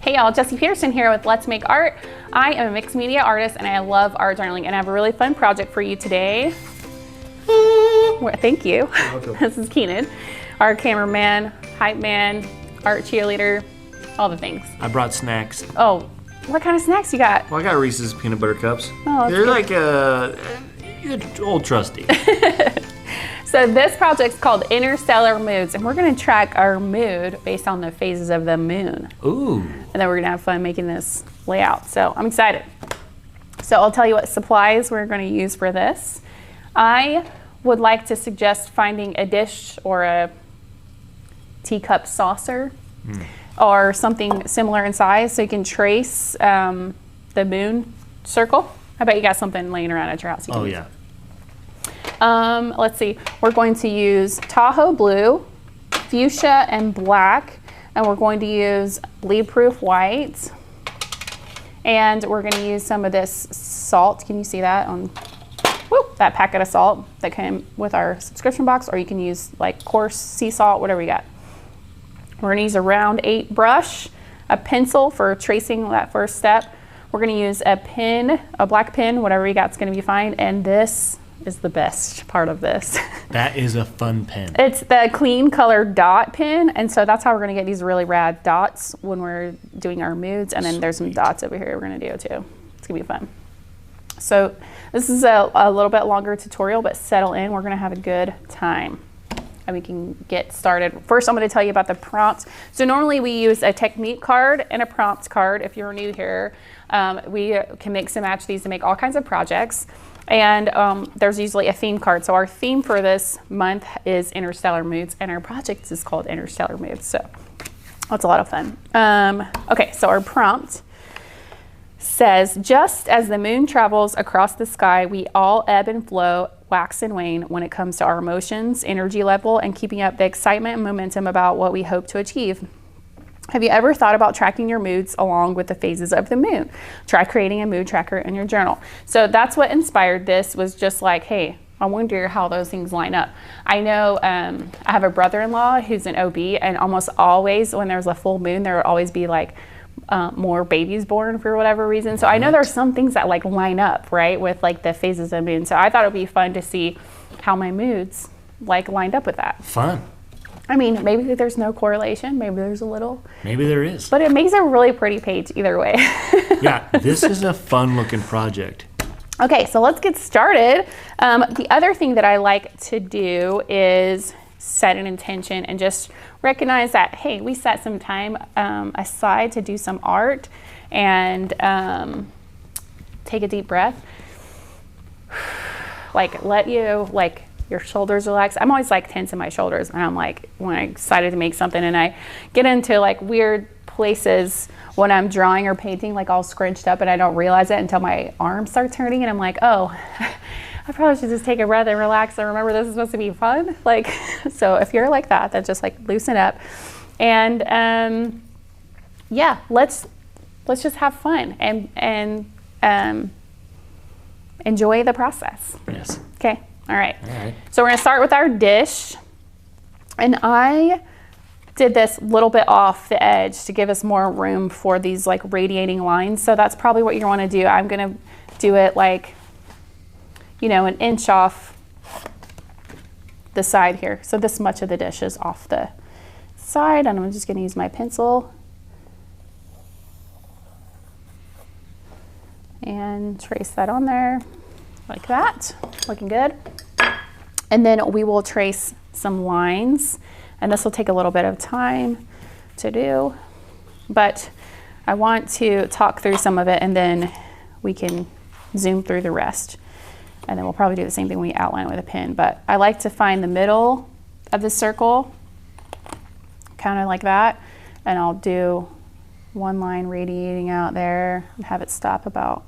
Hey y'all, Jesse Petersen here with Let's Make Art. I am a mixed media artist and I love art journaling, and I have a really fun project for you today. Thank you. This is Keenan, our cameraman, hype man, art cheerleader, all the things. I brought snacks. Oh, what kind of snacks you got? Well, I got Reese's peanut butter cups. Oh, they're good. like old trusty. So this project's called Interstellar Moods, and we're gonna track our mood based on the phases of the moon. Ooh. And then we're gonna have fun making this layout. So I'm excited. So I'll tell you what supplies we're gonna use for this. I would like to suggest finding a dish or a teacup saucer or something similar in size so you can trace the moon circle. I bet you got something laying around at your house. Oh yeah. Let's see, we're going to use Tahoe blue, fuchsia, and black, and we're going to use bleed-proof white, and we're going to use some of this salt. Can you see that on that packet of salt that came with our subscription box, or you can use like coarse sea salt, whatever you got. We're going to use a round 8 brush, a pencil for tracing that first step. We're going to use a pen, a black pen, whatever you got is going to be fine, and this is the best part of this. That is a fun pen. It's the clean color dot pen, and so that's how we're gonna get these really rad dots when we're doing our moods, and then there's some dots over here we're gonna do too. It's gonna be fun. So this is a little bit longer tutorial, but settle in, we're gonna have a good time. And we can get started. First, I'm gonna tell you about the prompt. So normally we use a technique card and a prompt card. If you're new here, we can mix and match these to make all kinds of projects. And there's usually a theme card. So our theme for this month is Interstellar Moods, and our project is called Interstellar Moods. So that's a lot of fun. Okay, so our prompt says, just as the moon travels across the sky, we all ebb and flow, wax and wane when it comes to our emotions, energy level, and keeping up the excitement and momentum about what we hope to achieve. Have you ever thought about tracking your moods along with the phases of the moon? Try creating a mood tracker in your journal. So that's what inspired this, was just like, hey, I wonder how those things line up. I know I have a brother-in-law who's an OB, and almost always when there's a full moon, there would always be like more babies born for whatever reason. So I know there's some things that like line up, right, with like the phases of the moon. So I thought it'd be fun to see how my moods like lined up with that. Fun. I mean, maybe there's no correlation, maybe there's a little. Maybe there is. But it makes a really pretty page either way. Yeah, this is a fun looking project. Okay, so let's get started. The other thing that I like to do is set an intention and just recognize that, hey, we set some time aside to do some art, and take a deep breath. Like, let you, like, your shoulders relax. I'm always like tense in my shoulders, and I'm like, when I'm excited to make something, and I get into like weird places when I'm drawing or painting, like all scrunched up, and I don't realize it until my arms start turning, and I'm like, oh, I probably should just take a breath and relax and remember this is supposed to be fun. Like, so if you're like that, then just like loosen up, and yeah, let's just have fun and enjoy the process. Yes. Okay. All right. All right. So we're gonna start with our dish, and I did this little bit off the edge to give us more room for these like radiating lines. So that's probably what you want to do. I'm gonna do it like, you know, an inch off the side here. So this much of the dish is off the side, and I'm just gonna use my pencil and trace that on there like that. Looking good. And then we will trace some lines, and this will take a little bit of time to do, but I want to talk through some of it, and then we can zoom through the rest, and then we'll probably do the same thing when we outline with a pen. But I like to find the middle of the circle, kind of like that, and I'll do one line radiating out there and have it stop about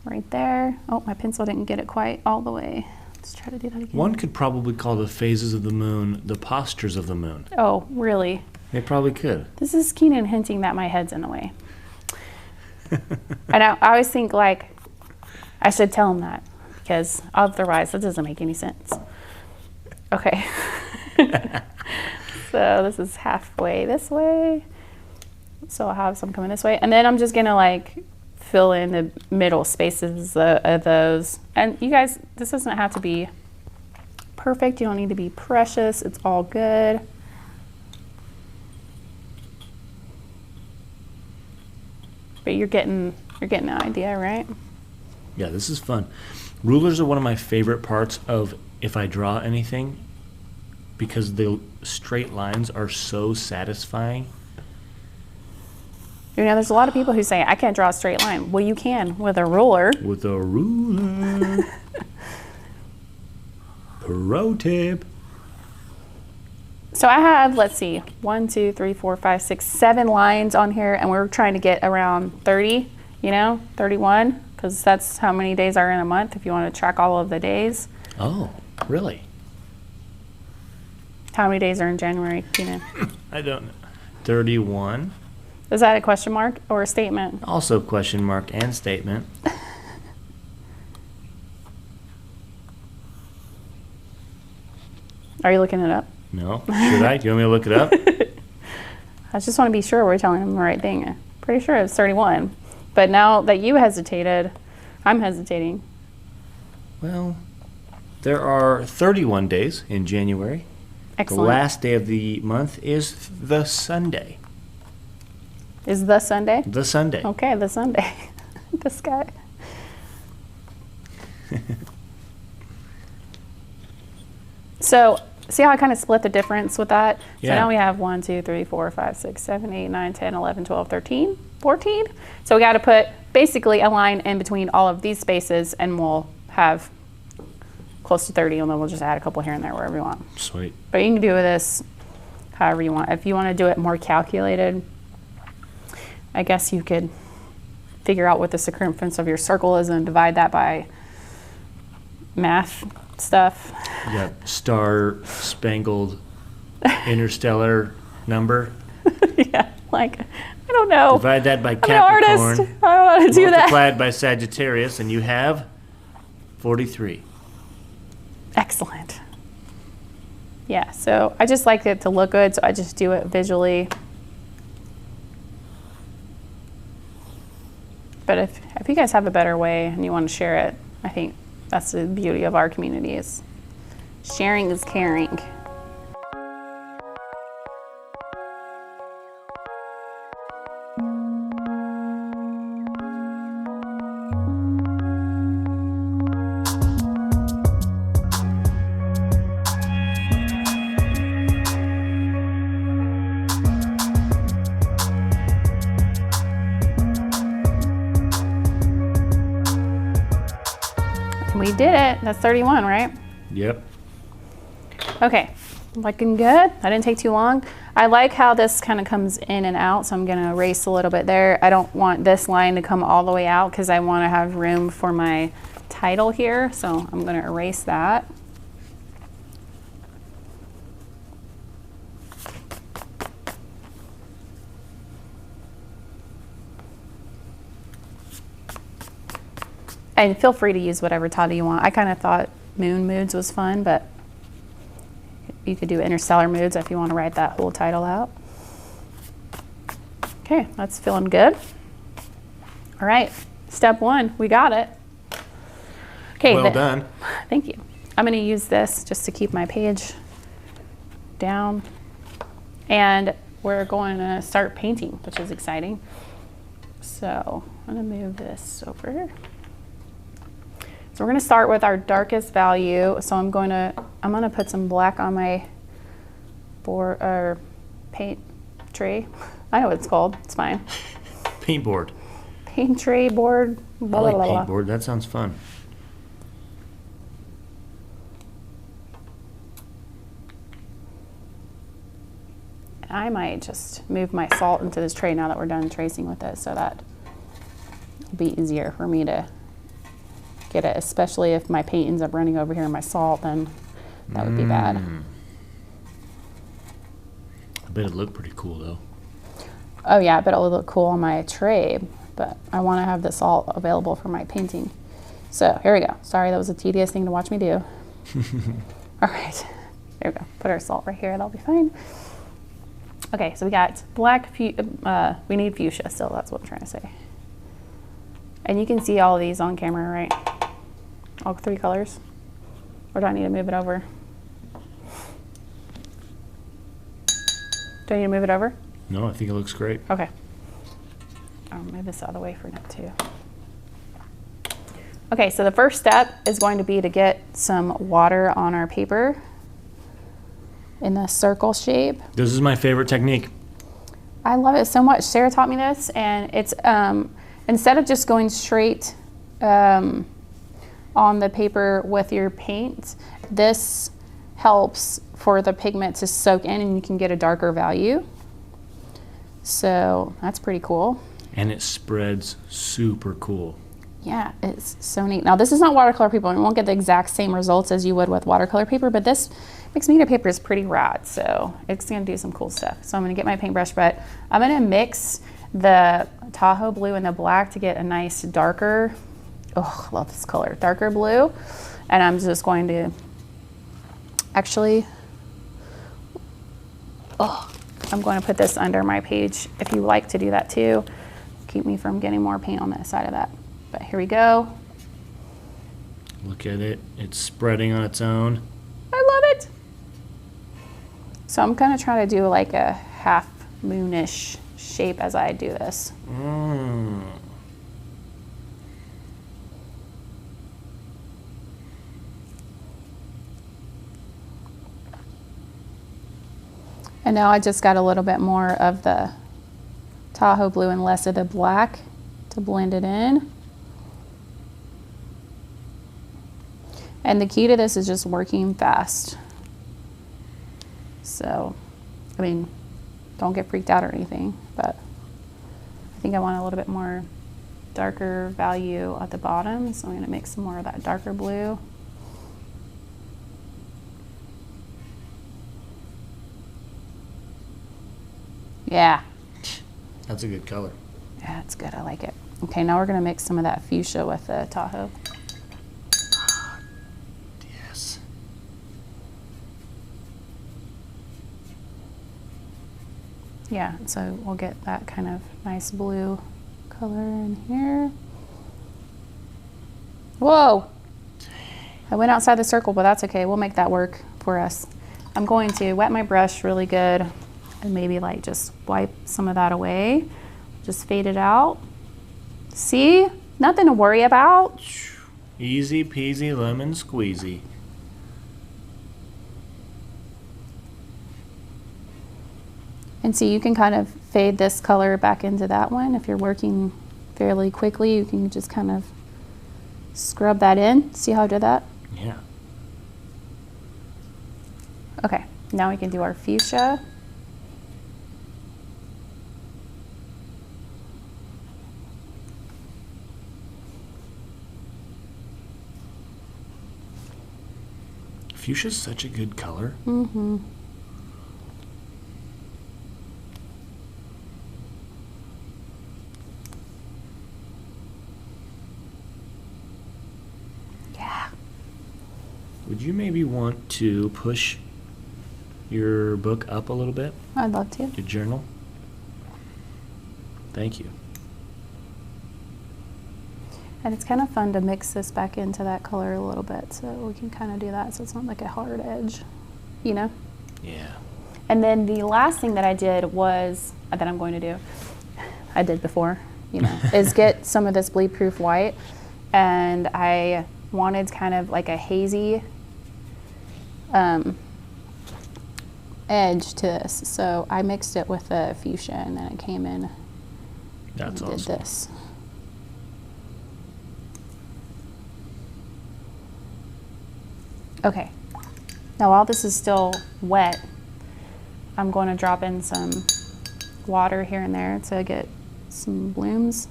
right there. Oh, my pencil didn't get it quite all the way. Let's try to do that again. One could probably call the phases of the moon the postures of the moon. Oh, really? They probably could. This is Keenan hinting that my head's in the way. And I always think like I should tell him that, because otherwise that doesn't make any sense. Okay. So this is halfway this way. So I'll have some coming this way. And then I'm just gonna like fill in the middle spaces of those. And you guys, this doesn't have to be perfect. You don't need to be precious. It's all good. But you're getting the idea, right? Yeah, this is fun. Rulers are one of my favorite parts of if I draw anything because the straight lines are so satisfying. You know, there's a lot of people who say, I can't draw a straight line. Well, you can with a ruler. With a ruler. Pro tip. So I have, let's see, 1, 2, 3, 4, 5, 6, 7 lines on here, and we're trying to get around 30, 31, because that's how many days are in a month if you want to track all of the days. Oh, really? How many days are in January, Tina? I don't know. 31. Is that a question mark or a statement? Also question mark and statement. Are you looking it up? No. Should I? Do you want me to look it up? I just want to be sure we're telling them the right thing. I'm pretty sure it's 31. But now that you hesitated, I'm hesitating. Well, there are 31 days in January. Excellent. The last day of the month is the Sunday. Is the Sunday? The Sunday. Okay, the Sunday. This guy. So, see how I kind of split the difference with that? Yeah. So now we have 1, 2, 3, 4, 5, 6, 7, 8, 9, 10, 11, 12, 13, 14. So we got to put basically a line in between all of these spaces, and we'll have close to 30, and then we'll just add a couple here and there wherever you want. Sweet. But you can do this however you want. If you want to do it more calculated, I guess you could figure out what the circumference of your circle is and divide that by math stuff. You got star-spangled interstellar number. Yeah, like, I don't know. Divide that by I'm an artist. Capricorn. I don't know how to do that. Multiplied by Sagittarius, and you have 43. Excellent. Yeah, so I just like it to look good, so I just do it visually. But if you guys have a better way and you want to share it, I think that's the beauty of our community is sharing is caring. We did it. That's 31, right? Yep. Okay, looking good. I didn't take too long. I like how this kind of comes in and out, so I'm gonna erase a little bit there. I don't want this line to come all the way out because I want to have room for my title here, so I'm gonna erase that. And feel free to use whatever title you want. I kind of thought Moon Moods was fun, but you could do Interstellar Moods if you want to write that whole title out. Okay, that's feeling good. All right, step 1, we got it. Okay, Well done. Thank you. I'm going to use this just to keep my page down. And we're going to start painting, which is exciting. So I'm going to move this over. So we're going to start with our darkest value. So I'm going to put some black on my board or paint tray. I know what it's called. It's fine. Paint board. Paint tray board. Blah, I like blah, blah, paint board. That sounds fun. I might just move my salt into this tray now that we're done tracing with it, so that it'll be easier for me to get it, especially if my paint ends up running over here in my salt, then that would be bad. I bet it looked pretty cool though. Oh yeah, I bet it would look cool on my tray, but I want to have the salt available for my painting. So here we go. Sorry, that was a tedious thing to watch me do. All right, there we go. Put our salt right here, that'll be fine. Okay, so we got black, we need fuchsia still, that's what I'm trying to say. And you can see all of these on camera, right? All 3 colors. Or do I need to move it over? Do I need to move it over? No, I think it looks great. Okay. I'll move this out of the way for now too. Okay, so the first step is going to be to get some water on our paper in a circle shape. This is my favorite technique. I love it so much. Sarah taught me this, and it's instead of just going straight on the paper with your paint, this helps for the pigment to soak in and you can get a darker value. So that's pretty cool. And it spreads super cool. Yeah, it's so neat. Now this is not watercolor paper, and you won't get the exact same results as you would with watercolor paper, but this mixed media paper is pretty rad, so it's gonna do some cool stuff. So I'm gonna get my paintbrush, but I'm gonna mix the Tahoe blue and the black to get a nice darker, oh, I love this color, darker blue. And I'm just going to actually, I'm going to put this under my page if you like to do that too. Keep me from getting more paint on that side of that. But here we go. Look at it. It's spreading on its own. I love it. So I'm going to try to do like a half moonish shape as I do this. And now I just got a little bit more of the Tahoe blue and less of the black to blend it in. And the key to this is just working fast. So, I mean, don't get freaked out or anything, but I think I want a little bit more darker value at the bottom. So I'm gonna mix some more of that darker blue. Yeah. That's a good color. Yeah, it's good, I like it. Okay, now we're gonna mix some of that fuchsia with the Tahoe. Yes. Yeah, so we'll get that kind of nice blue color in here. Whoa! I went outside the circle, but that's okay. We'll make that work for us. I'm going to wet my brush really good and maybe like just wipe some of that away. Just fade it out. See? Nothing to worry about. Easy peasy lemon squeezy. And see, you can kind of fade this color back into that one. If you're working fairly quickly, you can just kind of scrub that in. See how I did that? Yeah. Okay, now we can do our fuchsia. Fuchsia's such a good color. Mm-hmm. Yeah. Would you maybe want to push your book up a little bit? I'd love to. Your journal? Thank you. And it's kind of fun to mix this back into that color a little bit, so we can kind of do that so it's not like a hard edge, you know? Yeah. And then the last thing that I did was, that I'm going to do, I did before, you know, is get some of this bleed-proof white, and I wanted kind of like a hazy edge to this, so I mixed it with the fuchsia, and then it came in That's and did awesome. this. Okay, now while this is still wet, I'm going to drop in some water here and there to get some blooms,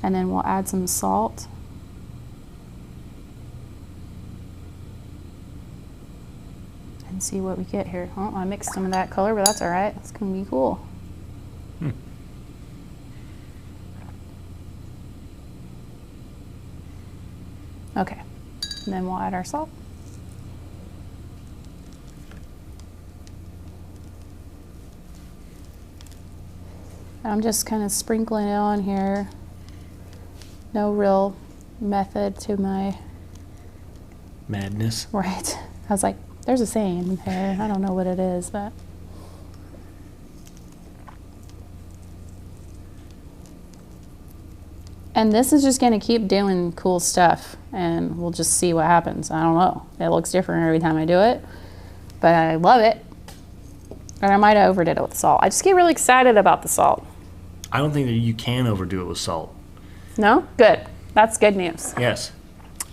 and then we'll add some salt. And see what we get here. Oh, I mixed some of that color, but that's all right. It's gonna be cool. Okay, and then we'll add our salt. I'm just kind of sprinkling it on here. No real method to my madness. Right. I was like, there's a saying there. I don't know what it is, but. And this is just going to keep doing cool stuff, and we'll just see what happens. I don't know. It looks different every time I do it, but I love it. And I might have overdid it with salt. I just get really excited about the salt. I don't think that you can overdo it with salt. No? Good. That's good news. Yes.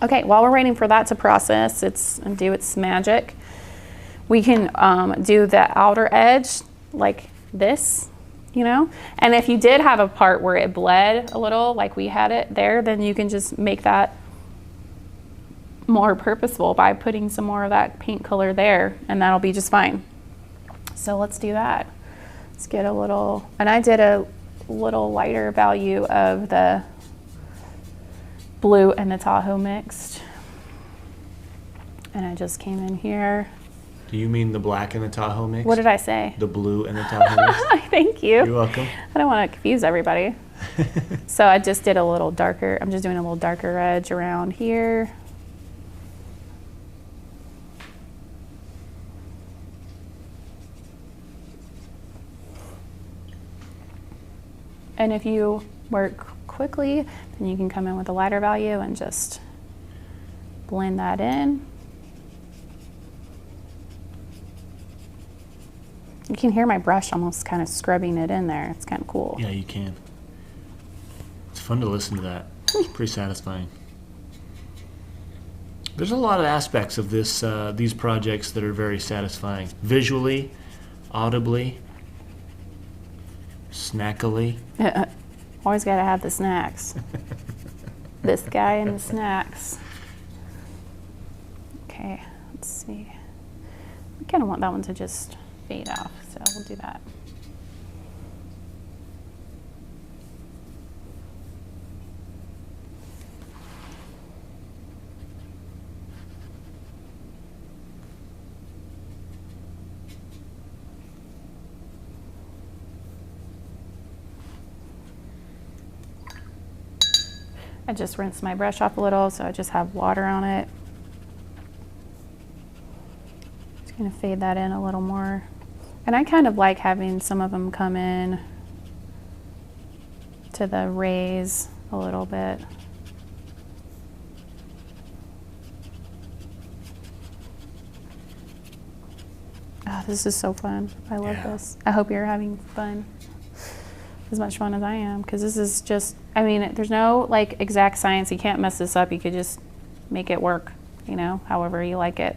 Okay, while we're waiting for that to process and do its magic, we can do the outer edge like this, you know? And if you did have a part where it bled a little, like we had it there, then you can just make that more purposeful by putting some more of that paint color there, and that'll be just fine. So let's do that. Let's get a little, and I did a little lighter value of the blue and the Tahoe mixed. And I just came in here. Do you mean the black and the Tahoe mix? What did I say? The blue and the Tahoe mix? Thank you. You're welcome. I don't want to confuse everybody. So I just did a little darker, I'm just doing a little darker edge around here. And if you work quickly, then you can come in with a lighter value and just blend that in. You can hear my brush almost kind of scrubbing it in there. It's kind of cool. Yeah, you can. It's fun to listen to that. It's pretty satisfying. There's a lot of aspects of these projects that are very satisfying. Visually, audibly, snackily. Always got to have the snacks. This guy and the snacks. Okay, let's see. I kind of want that one to just fade off, so we'll do that. I just rinsed my brush off a little, so I just have water on it. Just gonna fade that in a little more. And I kind of like having some of them come in to the rays a little bit. Oh, this is so fun. I love this. I hope you're having fun. As much fun as I am, because this is just, I mean, there's no like exact science. You can't mess this up. You could just make it work, you know, however you like it.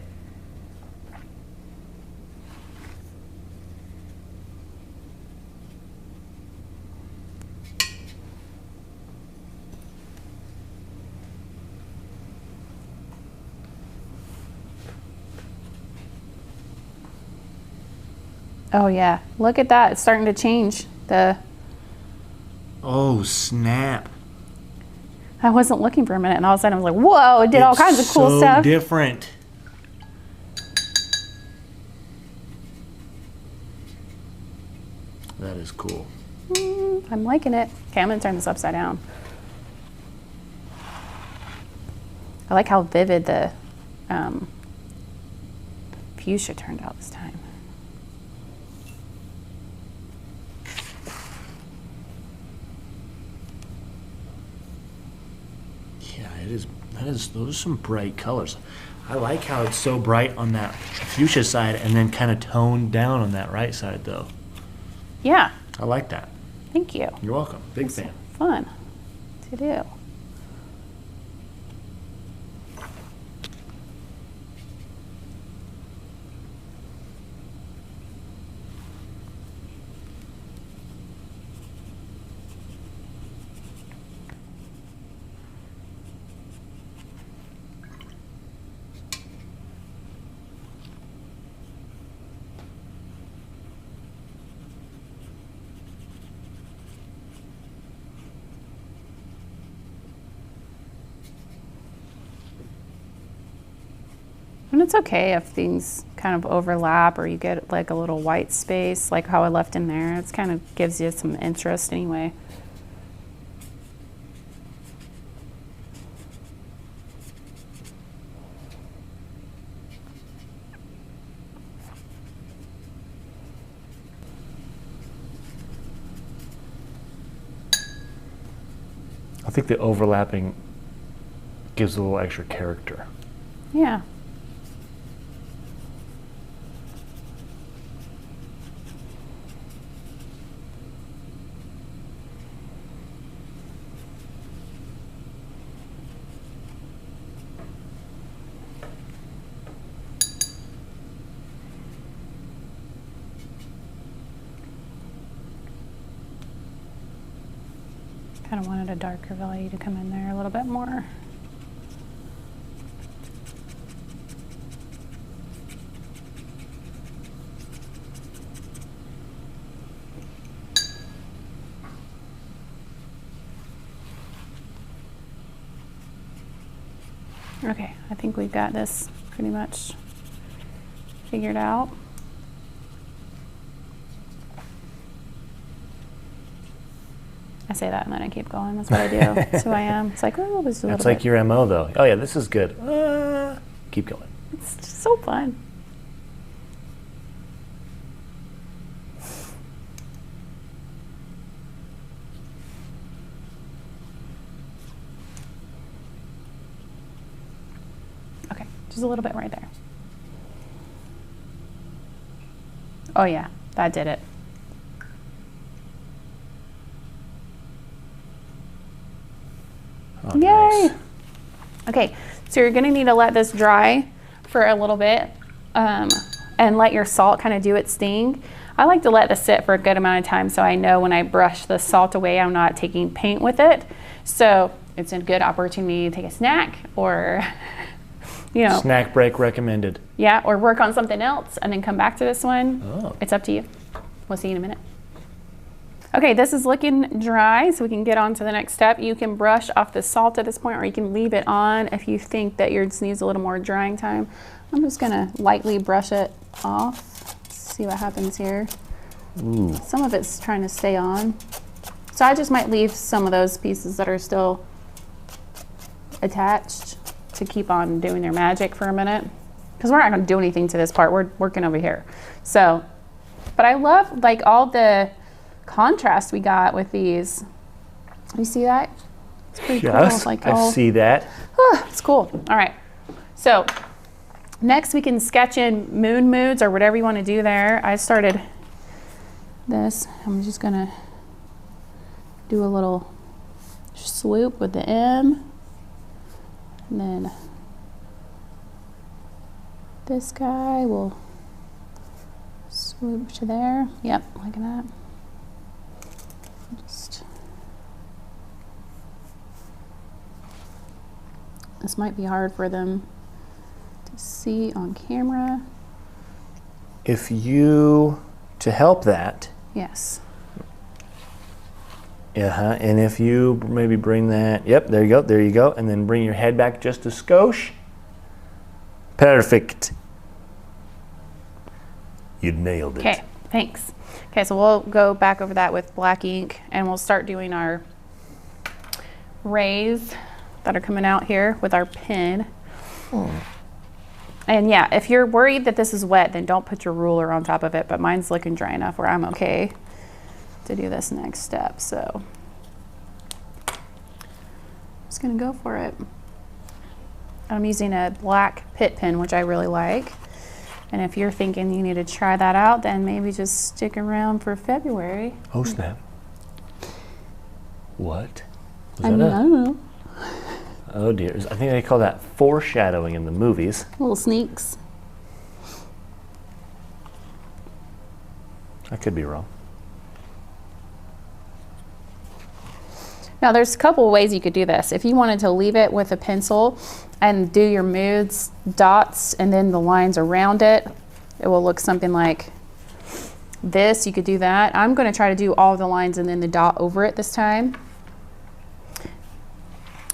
Oh yeah, look at that. It's starting to change the. Oh, snap. I wasn't looking for a minute, and all of a sudden I was like, whoa, it did all kinds of cool stuff. So different. That is cool. I'm liking it. Okay, I'm going to turn this upside down. I like how vivid the fuchsia turned out this time. Those are some bright colors. I like how it's so bright on that fuchsia side and then kind of toned down on that right side though. Yeah. I like that. Thank you. You're welcome. Big fan. Fun to do. And it's okay if things kind kind of overlap or you get like a little white space, like how I left in there. It kind of gives you some interest anyway. I think the overlapping gives a little extra character. Yeah. Kind of wanted a darker value to come in there a little bit more. Okay, I think we've got this pretty much figured out. I say that and then I keep going. That's what I do. That's who I am. It's like, oh, this is a little That's like bit. your MO though. Oh yeah, this is good. Keep going. It's just so fun. Okay, just a little bit right there. Oh yeah, that did it. Oh, Yay! nice. Okay, so you're gonna need to let this dry for a little bit and let your salt kind of do its thing. I like to let this sit for a good amount of time so I know when I brush the salt away, I'm not taking paint with it. So it's a good opportunity to take a snack or, you know. Snack break recommended. Yeah, or work on something else and then come back to this one. Oh. It's up to you. We'll see you in a minute. Okay, this is looking dry, so we can get on to the next step. You can brush off the salt at this point, or you can leave it on if you think that yours needs a little more drying time. I'm just gonna lightly brush it off. See what happens here. Ooh. Some of it's trying to stay on. So I just might leave some of those pieces that are still attached to keep on doing their magic for a minute. Because we're not gonna do anything to this part, we're working over here. So, but I love like all the contrast we got with these. You see that? It's pretty cool. Like I see that. It's cool. All right. So next we can sketch in moon moods or whatever you want to do there. I started this. I'm just gonna do a little swoop with the M, and then this guy will swoop to there. Yep, like that. Just, this might be hard for them to see on camera. If you, to help that, Yes. and if you maybe bring that, yep, there you go, and then bring your head back just a skosh. Perfect. You nailed it. Okay, thanks. Okay, so we'll go back over that with black ink and we'll start doing our rays that are coming out here with our pen. And yeah, if you're worried that this is wet, then don't put your ruler on top of it, but mine's looking dry enough where I'm okay to do this next step. So I'm just gonna go for it. I'm using a black pit pen, which I really like. And if you're thinking you need to try that out, then maybe just stick around for February. Oh snap. What? I mean, I don't know. Oh dear. I think they call that foreshadowing in the movies. Little sneaks. I could be wrong. Now there's a couple of ways you could do this. If you wanted to leave it with a pencil and do your moods, dots, and then the lines around it, it will look something like this. You could do that. I'm going to try to do all the lines and then the dot over it this time.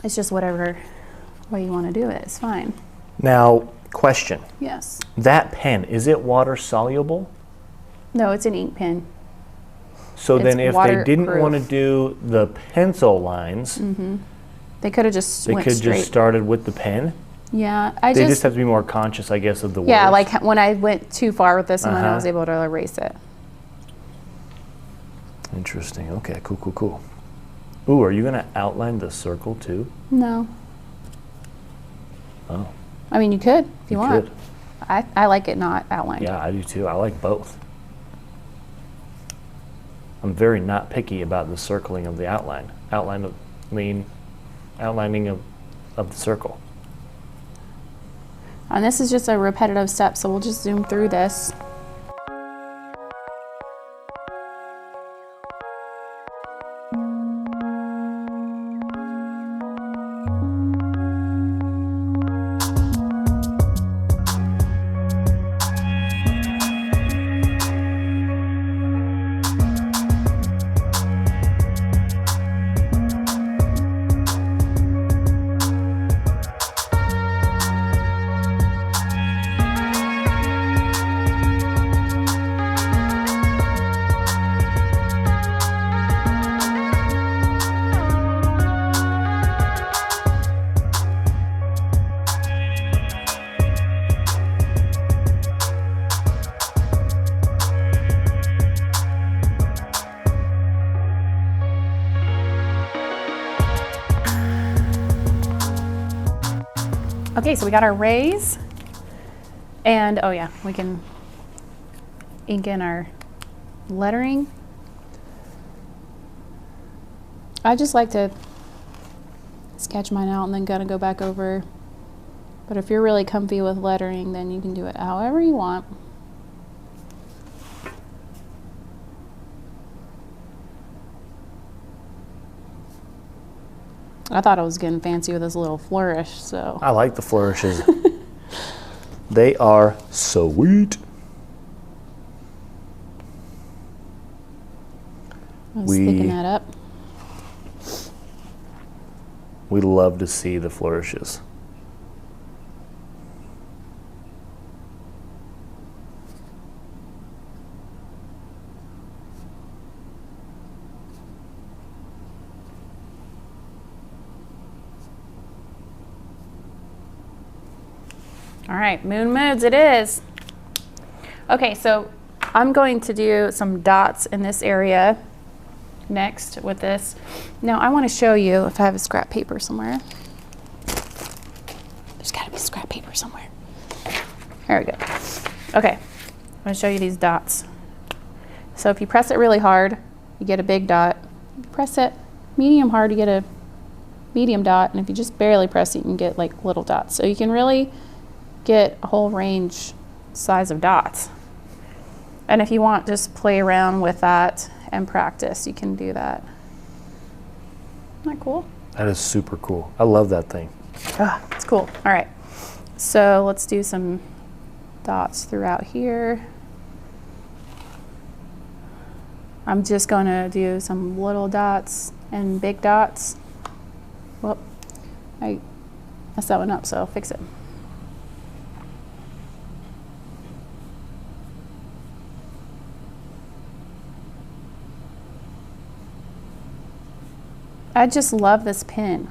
It's just whatever way you want to do it. It's fine. Now, Question. Yes. That pen, is it water soluble? No, it's an ink pen. So It's then if they didn't waterproof. want to do the pencil lines, They could have just they went could straight. just started with the pen. Yeah, They just have to be more conscious, I guess, of the yeah, words. like when I went too far with this one, I was Uh-huh. able to erase it. Interesting. Okay, cool, cool, cool. Ooh, are you going to outline the circle too? No. Oh, I mean, you could if you want. could. I like it not outlined. Yeah, I do too. I like both. I'm very not picky about the circling of the outline. Outlining of the circle. And this is just a repetitive step, so we'll just zoom through this. Okay, so we got our rays, and oh yeah, we can ink in our lettering. I just like to sketch mine out and then kind of go back over. But if you're really comfy with lettering, then you can do it however you want. I thought I was getting fancy with this little flourish, so. I like the flourishes. They are sweet. I was picking that up. We love to see the flourishes. All right, moon modes it is. Okay, so I'm going to do some dots in this area next with this. Now I want to show you if I have a scrap paper somewhere. There's got to be scrap paper somewhere. There we go. Okay, I'm going to show you these dots. So if you press it really hard, you get a big dot. Press it medium hard, you get a medium dot, and if you just barely press it, you can get like little dots. So you can really get a whole range size of dots. And if you want, just play around with that and practice, you can do that. Isn't that cool? That is super cool. I love that thing. Ah, it's cool. All right, so let's do some dots throughout here. I'm just going to do some little dots and big dots. Well, I messed that one up, so I'll fix it. I just love this pen.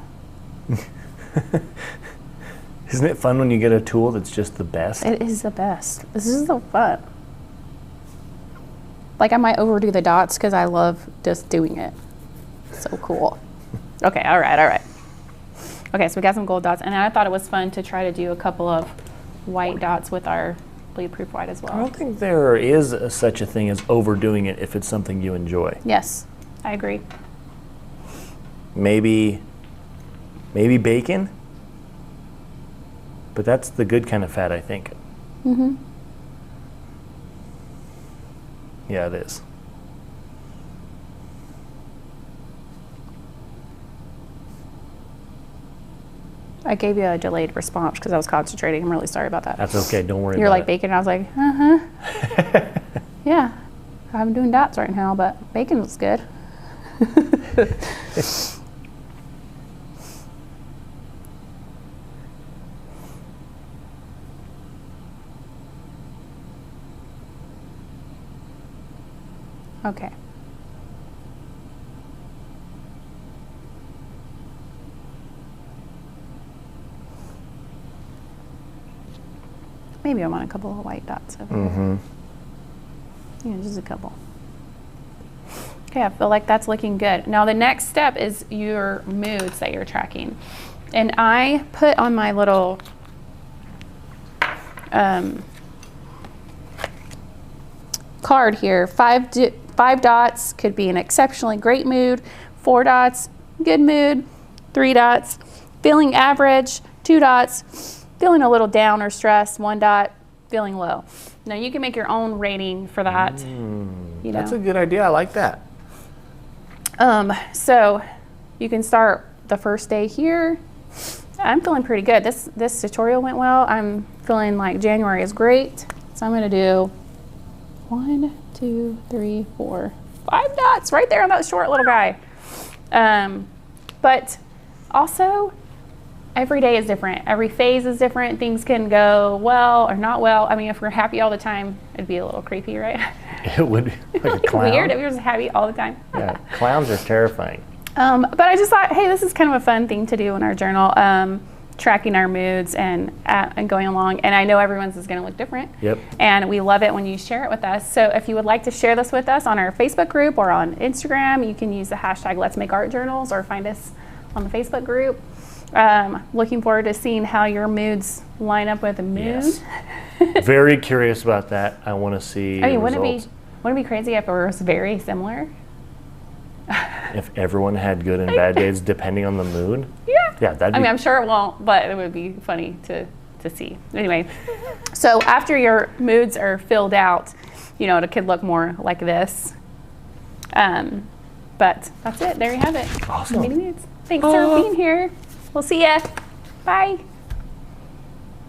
Isn't it fun when you get a tool that's just the best? It is the best. This is so fun. Like I might overdo the dots because I love just doing it. So cool. Okay, all right, all right. Okay, so we got some gold dots, and I thought it was fun to try to do a couple of white dots with our bleed proof white as well. I don't think there is such a thing as overdoing it if it's something you enjoy. Yes, I agree. Maybe bacon, but that's the good kind of fat, I think. Mm-hmm. Yeah, it is. I gave you a delayed response because I was concentrating. I'm really sorry about that. That's okay. Don't worry You're about like it. bacon. I was like, uh-huh. Yeah, I'm doing dots right now, but bacon looks good. Okay. Maybe I want a couple of white dots over here. Yeah, just a couple. Okay, I feel like that's looking good. Now the next step is your moods that you're tracking. And I put on my little card here, five dots could be an exceptionally great mood, 4 dots, good mood, 3 dots, feeling average, 2 dots, feeling a little down or stressed, 1 dot, feeling low. Now you can make your own rating for that. You know? That's a good idea. I like that. So you can start the first day here. I'm feeling pretty good. This tutorial went well. I'm feeling like January is great. So I'm gonna do 1, 2, 3, 4, 5 dots right there on that short little guy. But also, every day is different. Every phase is different. Things can go well or not well. I mean, if we're happy all the time, it'd be a little creepy, right? It would be like a clown. Weird if we were just happy all the time. Yeah, clowns are terrifying. But I just thought, hey, this is kind of a fun thing to do in our journal, tracking our moods and going along. And I know everyone's is going to look different. Yep. And we love it when you share it with us. So if you would like to share this with us on our Facebook group or on Instagram, you can use the hashtag Let's Make Art Journals or find us on the Facebook group. Looking forward to seeing how your moods line up with the mood. Yes. Very curious about that. I want to see Wouldn't results. it be crazy if it was very similar? If everyone had good and bad days depending on the mood. Yeah. Yeah, that'd be. I mean, I'm sure it won't, but it would be funny to see. Anyway, so after your moods are filled out, you know, it could look more like this. But that's it. There you have it. Awesome. Meeting moods. Thanks for being here. We'll see ya. Bye.